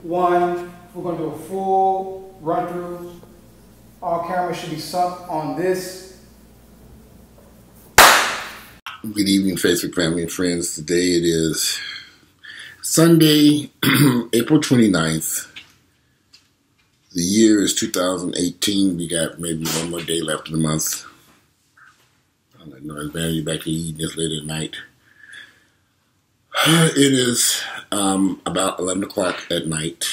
one. We're going to do a full run through. All cameras should be sunk on this. Good evening, Facebook family and friends. Today it is Sunday, April 29th. The year is 2018. We got maybe one more day left of the month. I don't know, it's vanity back to eating this late at night. It is about 11 o'clock at night,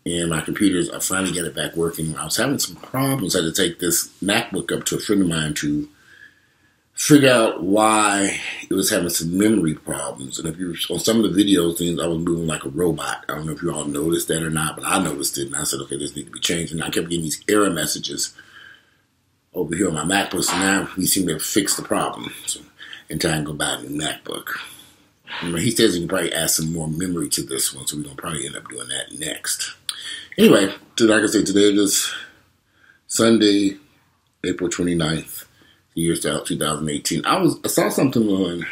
and my computers, I finally get it back working. I was having some problems. I had to take this MacBook up to a friend of mine to figure out why it was having some memory problems. And if you on some of the videos, I was moving like a robot. I don't know if you all noticed that or not, but I noticed it, and I said, okay, this needs to be changed. And I kept getting these error messages over here on my MacBook, so now we seem to have fixed the problem. So, in time, go buy a new MacBook. He says he can probably add some more memory to this one, so we're going to probably end up doing that next. Anyway, like I said, today is Sunday, April 29th, the year 2018. I saw something on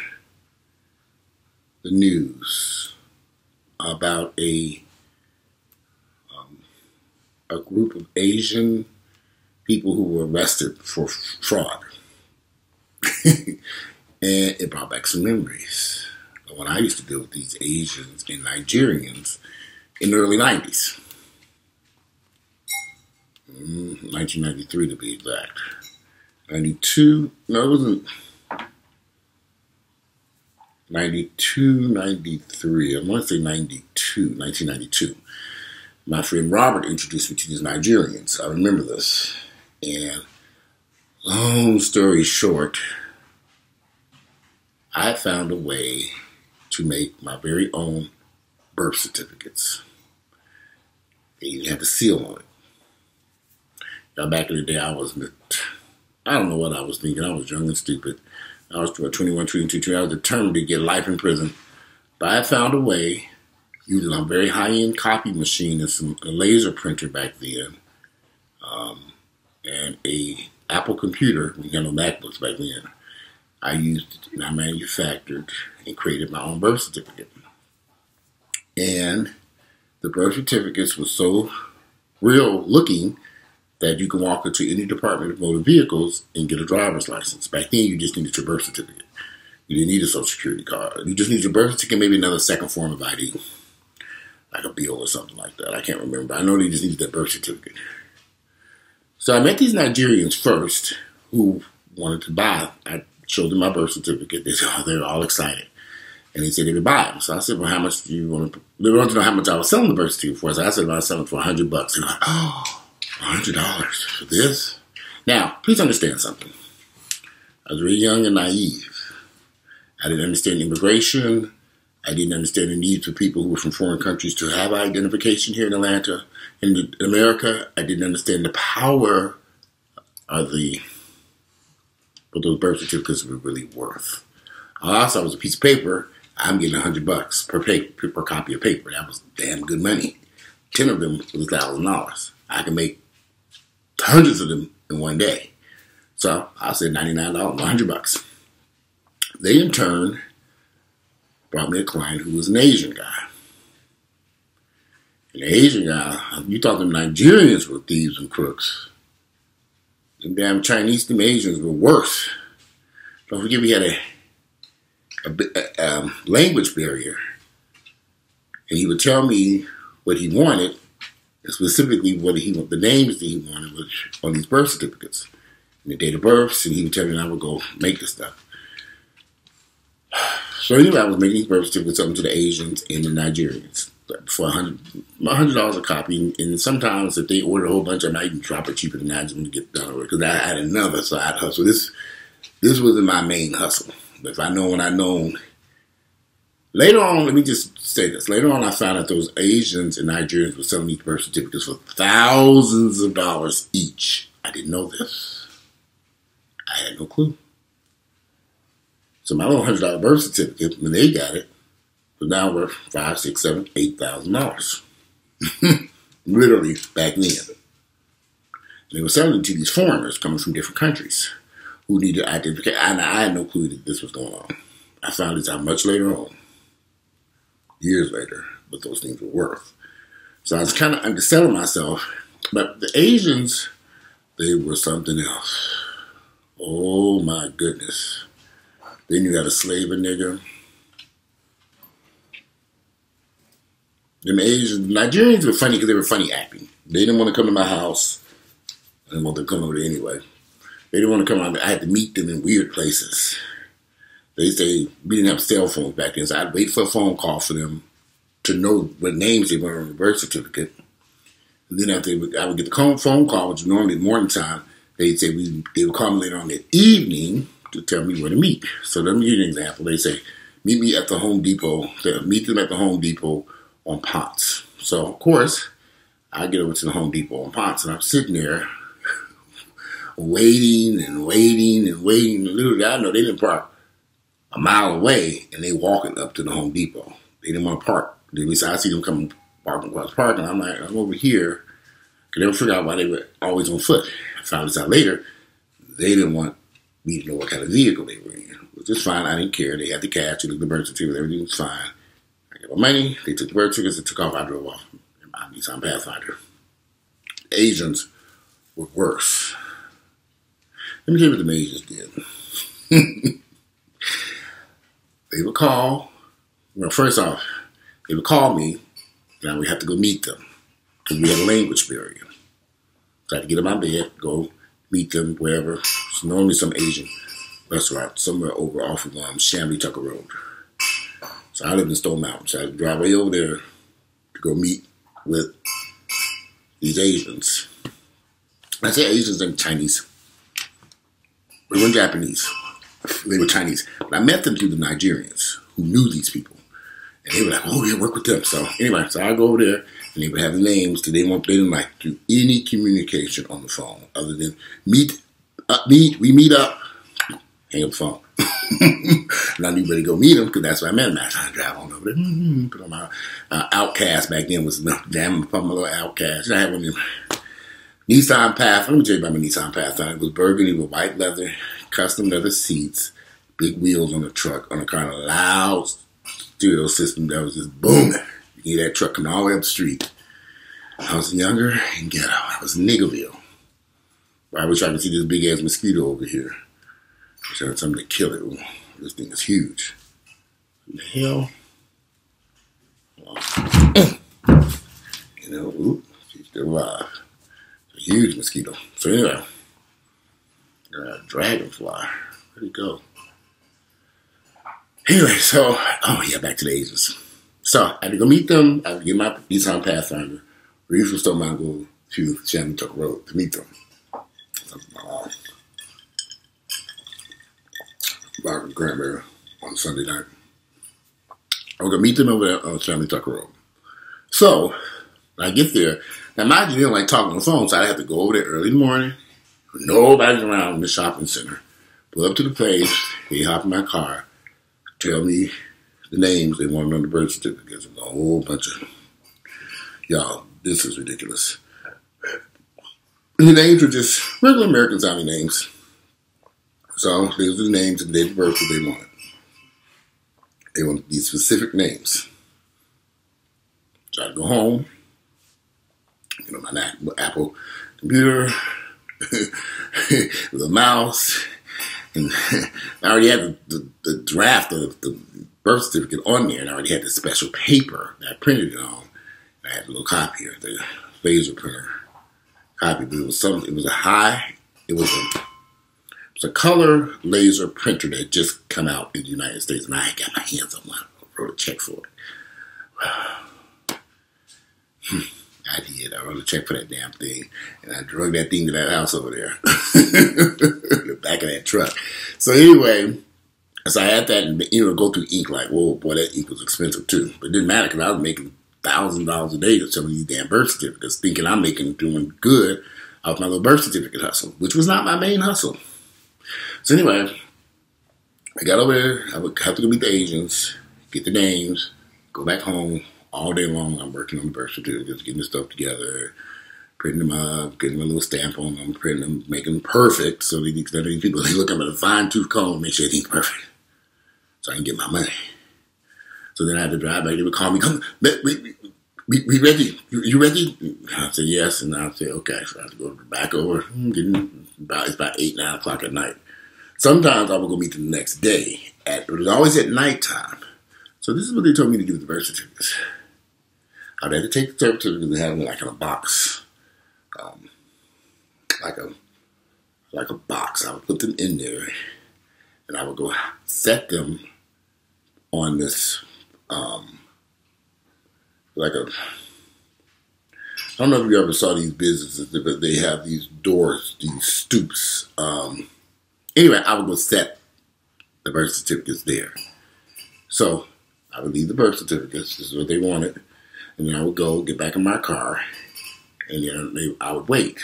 the news about a group of Asian people who were arrested for fraud. And it brought back some memories when I used to deal with these Asians and Nigerians in the early 90s. 1993 to be exact. 92, no, it wasn't 92, 93. I want to say 1992. My friend Robert introduced me to these Nigerians. I remember this. And long story short, I found a way to make my very own birth certificates. They even had the seal on it. Now, back in the day, I don't know what I was thinking. I was young and stupid. I was 21, 22, I was determined to get life in prison. But I found a way, using a very high-end copy machine and a laser printer back then, and a Apple computer. We had no MacBooks back then. I used it, and I manufactured and created my own birth certificate. And the birth certificates were so real looking that you can walk into any department of motor vehicles and get a driver's license. Back then, you just needed your birth certificate. You didn't need a social security card. You just needed your birth certificate, maybe another second form of ID, like a bill or something like that. I can't remember. I know they just needed that birth certificate. So I met these Nigerians first who wanted to buy. I showed them my birth certificate. They said, oh, they're all excited. And they said they would buy them. So I said, well, how much do you want to... They wanted to know how much I was selling the birth certificate for. So I said, well, I was selling it for $100. And they're like, oh, $100 for this? Now, please understand something. I was very young and naive. I didn't understand immigration. I didn't understand the need for people who were from foreign countries to have identification here in Atlanta. In America, I didn't understand the power of what those birth certificates were really worth. All I saw was a piece of paper. I'm getting $100 per copy of paper. That was damn good money. 10 of them was $1,000. I could make hundreds of them in one day. So I said $99, $100. They in turn brought me a client who was an Asian guy. And the Asian guy, you thought them Nigerians were thieves and crooks. Them damn Chinese, them Asians were worse. Don't forget we had a language barrier. And he would tell me what he wanted, and specifically what the names that he wanted was on these birth certificates. And the date of births, and he would tell me and I would go make the stuff. So anyway, I was making these birth certificates up to the Asians and the Nigerians for $100 a copy. And sometimes if they order a whole bunch, I might even drop it cheaper than that to get done with it, because I had another side hustle. This wasn't my main hustle. But if I know when I know, later on, let me just say this. Later on, I found out those Asians and Nigerians were selling these birth certificates for thousands of dollars each. I didn't know this. I had no clue. So my little $100 birth certificate, when they got it, was now worth $5,000, $6,000, $7,000, $8,000. Literally back then. And they were selling it to these foreigners coming from different countries who needed identification. And I had no clue that this was going on. I found this out much later on, years later, what those things were worth. So I was kind of underselling myself. But the Asians, they were something else. Oh my goodness. Then you got a slave a nigger. Them Asians, Nigerians were funny because they were funny acting. They didn't want to come to my house. I didn't want them to come over there anyway. They didn't want to come out. I had to meet them in weird places. They say we didn't have cell phones back then, so I'd wait for a phone call for them to know what names they were on the birth certificate. And then after I would get the phone call, which was normally the morning time, they'd say they would call me later on that evening to tell me where to meet. So let me give you an example. They say, meet me at the Home Depot. Meet them at the Home Depot on Ponce. So, of course, I get over to the Home Depot on Ponce, and I'm sitting there waiting and waiting and waiting. Literally, I know they didn't park a mile away, and they walking up to the Home Depot. They didn't want to park. So I see them coming walking across the park, and I'm like, I'm over here. Could never figure out why they were always on foot. I found this out later. They didn't want me to know what kind of vehicle they were in. It was just fine. I didn't care. They had the cash. They took the birth certificate. Everything was fine. I got my money. They took the birth certificates. They took off. I drove off in my Nissan Pathfinder. The Asians were worse. Let me tell you what the Asians did. They would call. Well, first off, they would call me. Now we have to go meet them because we had a language barrier. So I had to get in my bed, go meet them wherever. It's normally some Asian restaurant somewhere over off of Chambly Tucker Road. So I live in Stone Mountain. So I had to drive way over there to go meet with these Asians. I say Asians, they're Chinese. They weren't Japanese. They were Chinese. But I met them through the Nigerians who knew these people. And they were like, oh, yeah, work with them. So anyway, so I go over there, and they would have the names, because they didn't like to do any communication on the phone other than we meet up, hang up the phone. And I knew where to go meet them, because that's where I met them. I tried to drive on over there, put on my Outcast back then was damn, put my little Outcast. I had one of them Nissan Pathfinder. Let me tell you about my Nissan Pathfinder. It was burgundy with white leather, custom leather seats, big wheels on the truck, on a kind of loud stereo system that was just booming. You hear that truck coming all the way up the street. I was younger and ghetto. I was in Niggaville. I wish I could see this big ass mosquito over here. I wish I had something to kill it. Ooh, this thing is huge. What the hell? You know, oop, she's still alive. It's a huge mosquito. So anyway, a dragonfly. Where'd it go? Anyway, so, oh yeah, back to the Asians. So, I had to go meet them. I had to get my Nissan Pathfinder. Reach from Stone Mountain to Chambly Tucker Road to meet them. About Granbury on Sunday night. I was going to meet them over there on Chambly Tucker Road. So, when I get there, now mind you, they don't like talking on the phone, so I have to go over there early in the morning. Nobody's around in the shopping center. Pull up to the place, they hop in my car, tell me the names they wanted on the birth certificates. A whole bunch of, y'all, this is ridiculous. And the names were just regular American sounding names. So these were the names and the date of birth that they wanted. They wanted these specific names. So I'd go home, you know, my Apple computer with a mouse. And I already had the draft of the birth certificate on there, and I already had the special paper that I printed it on. I had a little copy of the laser printer copy, but it was a color laser printer that had just come out in the United States, and I had got my hands on one. I wrote a check for it. I did. I wrote a check for that damn thing, and I drug that thing to that house over there, the back of that truck. So anyway, so I had that, and go through ink like, whoa, boy, that ink was expensive too. But it didn't matter because I was making $1,000 a day with some of these damn birth certificates, thinking I'm doing good off my little birth certificate hustle, which was not my main hustle. So anyway, I got over there. I would have to go meet the Asians, get the names, go back home. All day long, I'm working on the birth certificates, getting the stuff together, printing them up, getting a little stamp on them, printing them, making them perfect. So these people, they look at them with a fine-tooth comb, make sure everything's perfect, so I can get my money. So then I had to drive back. They would call me, come, We ready? You ready? I said, yes. And I said, okay. So I have to go back over. It's about 8, 9 o'clock at night. Sometimes I would go meet them the next day. It was always at nighttime. So this is what they told me to do with the birth certificates. I'd have to take the certificates and have them like in a box. Like a box. I would put them in there. And I would go set them on this, I don't know if you ever saw these businesses, but they have these doors, these stoops. Anyway, I would go set the birth certificates there. So I would leave the birth certificates, this is what they wanted, and then I would go get back in my car, and then I would wait.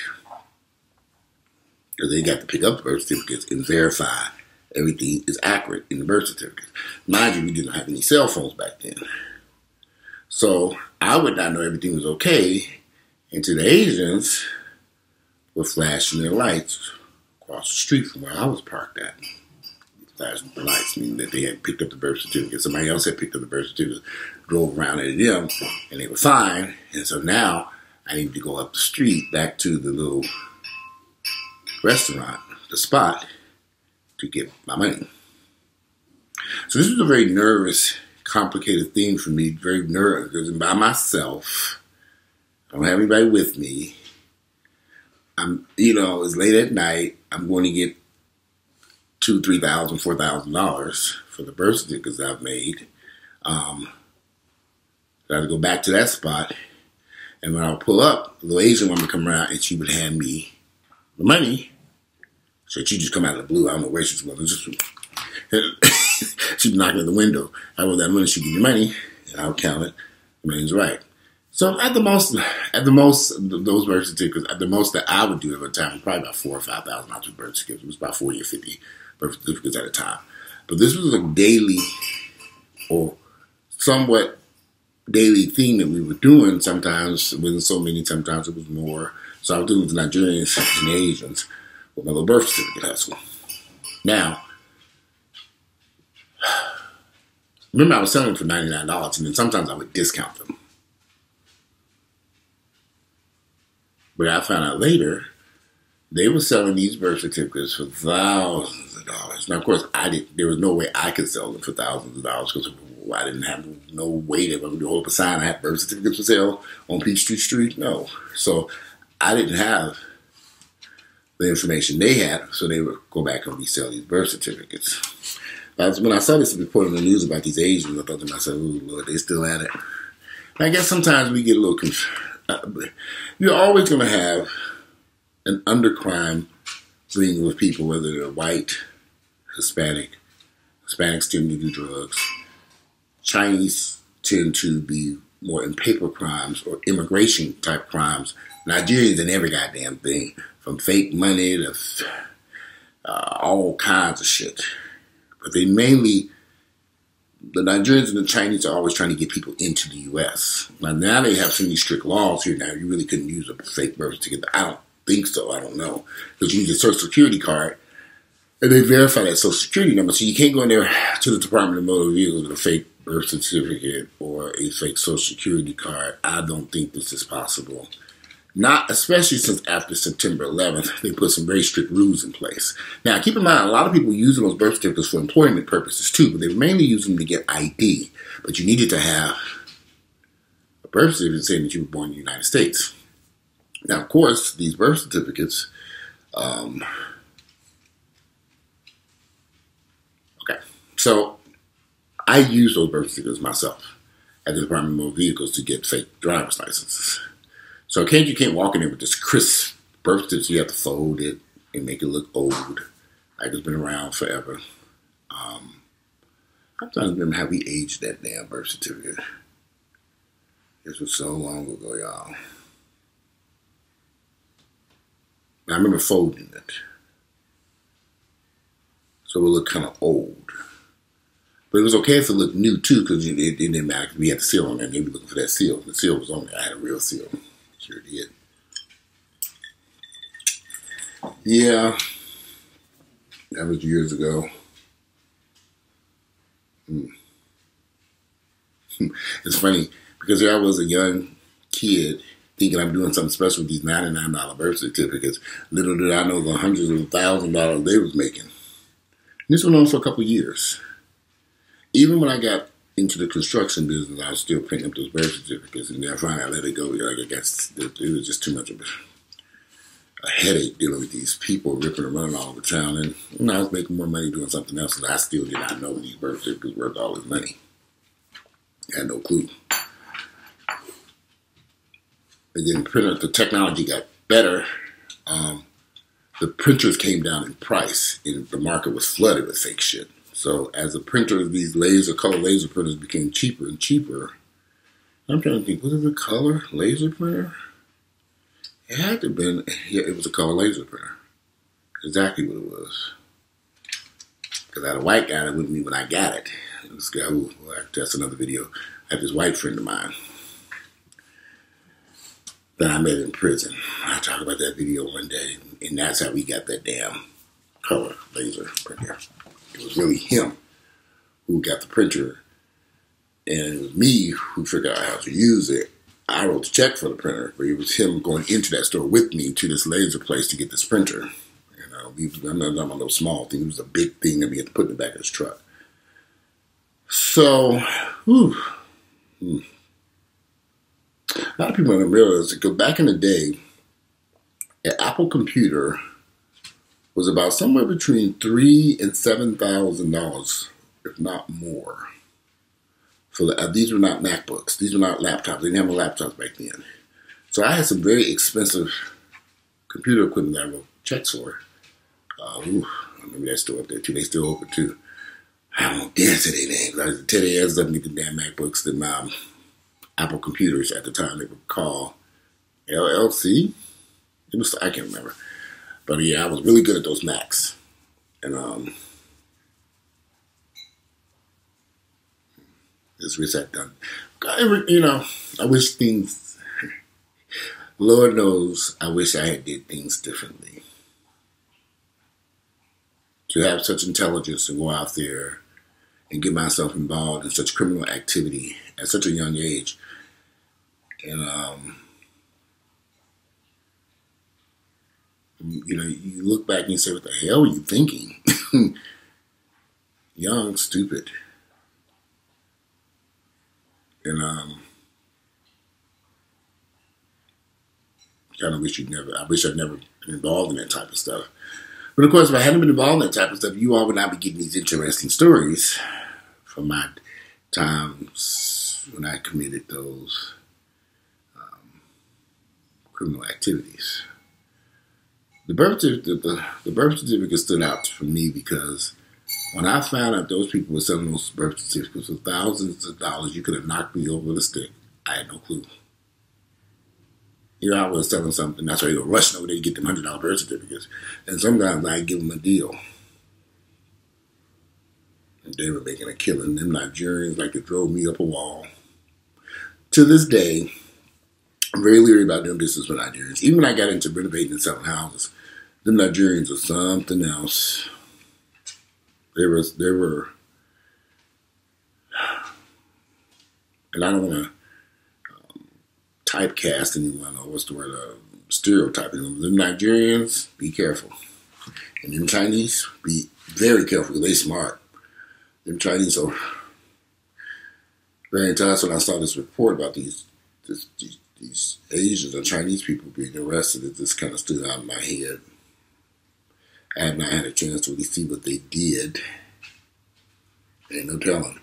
Because they got to pick up the birth certificates and verify everything is accurate in the birth certificate. Mind you, we didn't have any cell phones back then. So I would not know everything was okay until the Asians were flashing their lights across the street from where I was parked at. Flashing the lights, meaning that they had picked up the birth certificate. Somebody else had picked up the birth certificate, drove around at them, and they were fine. And so now I needed to go up the street back to the little restaurant, the spot, to get my money. So this was a very nervous, complicated thing for me, very nervous, because I'm by myself. I don't have anybody with me. It's late at night. I'm going to get $2,000, $3,000, $4,000 for the birth certificates I've made. I had to go back to that spot, and when I would pull up, the little Asian woman would come around, and she would hand me the money. So she just come out of the blue. I don't know where she's going. She'd knocking at the window. I roll that money, she'd give me money, and I would count it. The money's right. So at the most, those birth certificates, at the most that I would do at a time was probably about $4,000 or $5,000 with birth certificates. It was about 40 or 50 birth certificates at a time. But this was a daily or somewhat daily thing that we were doing. Sometimes it wasn't so many, sometimes it was more. So I was doing with the Nigerians and the Asians with my little birth certificate hustle. Now, remember I was selling them for $99, and then sometimes I would discount them. But I found out later, they were selling these birth certificates for thousands of dollars. Now, of course, there was no way I could sell them for thousands of dollars because I didn't have no way to hold up a sign. I had birth certificates for sale on Peachtree Street. No. So I didn't have the information they had, so they would go back and resell these birth certificates. When I saw this report on the news about these Asians, I thought to myself, oh, Lord, they still at it. And I guess sometimes we get a little confused. You're always going to have an undercrime ring with people, whether they're white, Hispanic. Hispanics tend to do drugs. Chinese tend to be more in paper crimes or immigration type crimes. Nigerians in every goddamn thing, from fake money to all kinds of shit. But they mainly, the Nigerians and the Chinese are always trying to get people into the U.S. Now they have so many strict laws here now, you really couldn't use a fake birth certificate. I don't think so, I don't know. Because you use a Social Security card, and they verify that Social Security number. So you can't go in there to the Department of Motor Vehicles with a fake birth certificate or a fake Social Security card. I don't think this is possible. Not especially since after September 11th, they put some very strict rules in place. Now, keep in mind, a lot of people using those birth certificates for employment purposes too, but they were mainly using them to get ID. But you needed to have a birth certificate saying that you were born in the United States. Now, of course, these birth certificates, okay, so I use those birth certificates myself at the Department of Motor Vehicles to get fake driver's licenses. So you can't walk in there with this crisp birth certificate. You have to fold it and make it look old, like it's been around forever. I'm trying to remember how we aged that damn birth certificate. This was so long ago, y'all. I remember folding it. So it would look kind of old. But it was okay if it looked new too, because it didn't matter. We had the seal on there, and they were looking for that seal. The seal was on there. I had a real seal. Sure did. Yeah. That was years ago. It's funny. Because here I was a young kid thinking I'm doing something special with these $99 birth certificates. Little did I know the hundreds of $1,000s they was making. This went on for a couple of years. Even when I got into the construction business, I was still printing up those birth certificates, and then finally I let it go. Like, I guess it was just too much of a headache dealing with these people ripping and running all over town. And I was making more money doing something else, and I still did not know these birth certificates were worth all this money. I had no clue. Again, the technology got better. The printers came down in price, and the market was flooded with fake shit. So as the printers, these color laser printers became cheaper and cheaper. I'm trying to think, was it a color laser printer? It had to have been, yeah, it was a color laser printer. Exactly what it was. Because I had a white guy with me when I got it. This guy, that's another video. I had this white friend of mine that I met in prison. I'll talk about that video one day. And that's how we got that damn color laser printer. It was really him who got the printer, and it was me who figured out how to use it. I wrote the check for the printer, but it was him going into that store with me to this laser place to get this printer. I'm not talking about no small thing. It was a big thing that we had to put in the back of his truck. So, a lot of people don't realize that, because back in the day, an Apple computer was about somewhere between $3,000 and $7,000, if not more. So these were not MacBooks. These were not laptops. They didn't have laptops back then. So I had some very expensive computer equipment that I wrote checks for. Maybe that's still up there too. They still open too. I won't dare say their names. I tell their ass doesn't get the damn MacBooks. The Apple computers at the time, they were called LLC. It was, I can't remember. But yeah, I was really good at those Macs. And just wish I'd done. I wish things, Lord knows, I wish I had did things differently. To have such intelligence and go out there and get myself involved in such criminal activity at such a young age. And, you look back and you say, what the hell were you thinking? Young, stupid. And kind of wish I'd never been involved in that type of stuff. But of course, if I hadn't been involved in that type of stuff, you all would not be getting these interesting stories from my times when I committed those criminal activities. The birth certificate stood out for me because when I found out those people were selling those birth certificates for thousands of dollars, you could have knocked me over with a stick. I had no clue. Here I was selling something. That's why they were rushing over there to get them $100 birth certificates. And sometimes I'd give them a deal. And they were making a killing. Them Nigerians like to drove me up a wall. To this day, I'm very leery about doing business with Nigerians. Even when I got into renovating and selling houses, them Nigerians are something else. They were, and I don't want to typecast anyone, or what's the word, stereotyping them. Them Nigerians, be careful. And them Chinese, be very careful. They smart. Them Chinese are very intense. When I saw this report about these Asians or Chinese people being arrested, it just kind of stood out in my head. I have not had a chance to really see what they did. Ain't no telling.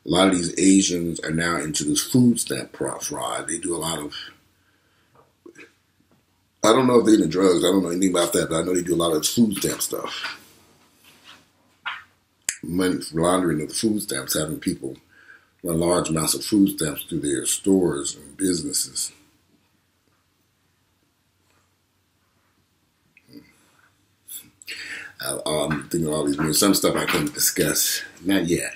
A lot of these Asians are now into this food stamp fraud. They do a lot of, I don't know if they're into drugs. I don't know anything about that, but I know they do a lot of food stamp stuff. Money laundering of the food stamps, having people run large amounts of food stamps through their stores and businesses. I'm thinking of all these, some stuff I can't discuss. Not yet.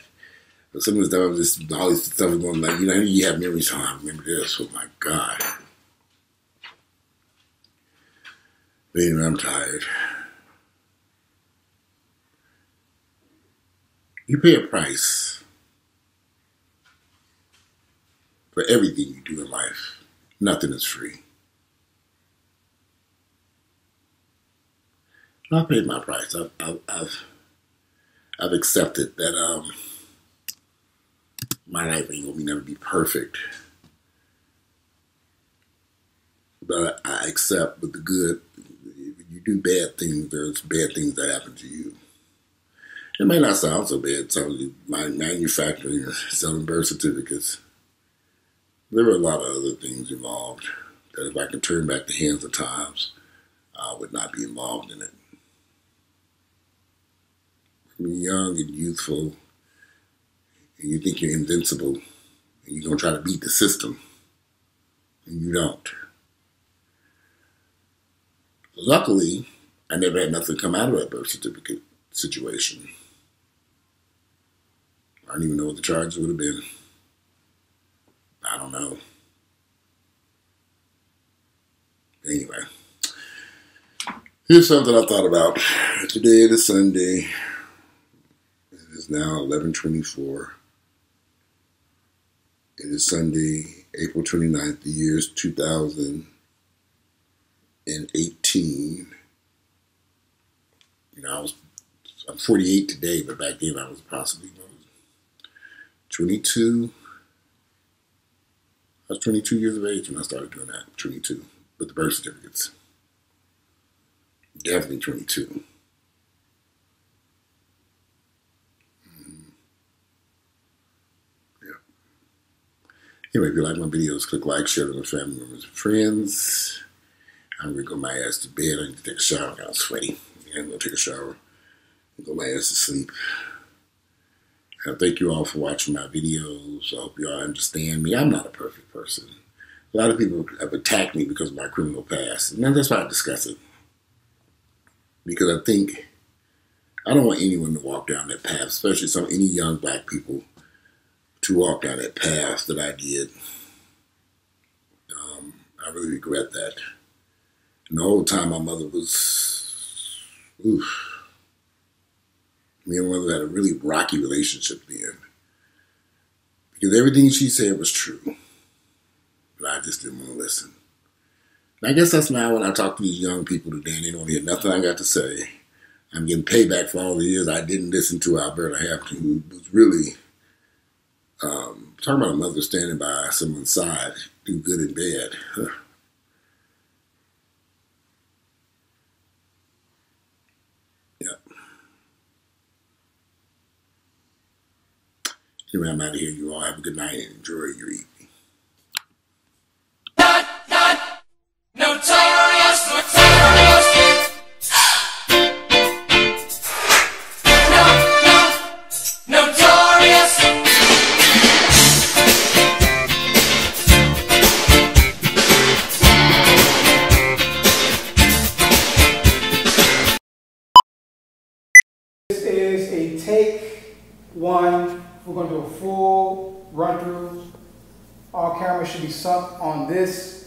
But some of the stuff, all this stuff is going like, you have memories. Oh, I remember this. Oh my God. Baby, I'm tired. You pay a price for for everything you do in life. Nothing is free. I paid my price. I've accepted that my life ain't gonna never be perfect. But I accept with the good. If you do bad things, there's bad things that happen to you. It may not sound so bad, selling manufacturing, selling birth certificates. There were a lot of other things involved that if I could turn back the hands of times, I would not be involved in it. When you're young and youthful, and you think you're invincible, and you're going to try to beat the system, and you don't. Luckily, I never had nothing come out of that birth certificate situation. I don't even know what the charges would have been. I don't know. Anyway, here's something I thought about. Today is Sunday. It is now 11:24. It is Sunday, April 29th. The year is 2018. You know, I'm 48 today, but back then I was possibly 22. I was 22 years of age when I started doing that. 22 with the birth certificates. Definitely 22. Yeah. Anyway, if you like my videos, click like, share them with family members and friends. I'm going to go my ass to bed. I need to take a shower. I'm kind of sweaty. I'm going to take a shower and go my ass to sleep. Thank you all for watching my videos. I hope you all understand me. I'm not a perfect person. A lot of people have attacked me because of my criminal past. And that's why I discuss it. Because I think I don't want anyone to walk down that path, especially any young black people to walk down that path that I did. I really regret that. And the whole time my mother was, me and my mother had a really rocky relationship then. Because everything she said was true. But I just didn't want to listen. And I guess that's now when I talk to these young people today and they don't hear nothing I got to say. I'm getting payback for all the years I didn't listen to Alberta Hampton, who was really talking about a mother standing by someone's side, do good and bad. Anyway, I'm out of here. You all have a good night and enjoy your evening. Notorious. Notorious. This is a take one. We're going to do a full run through. All cameras should be sunk on this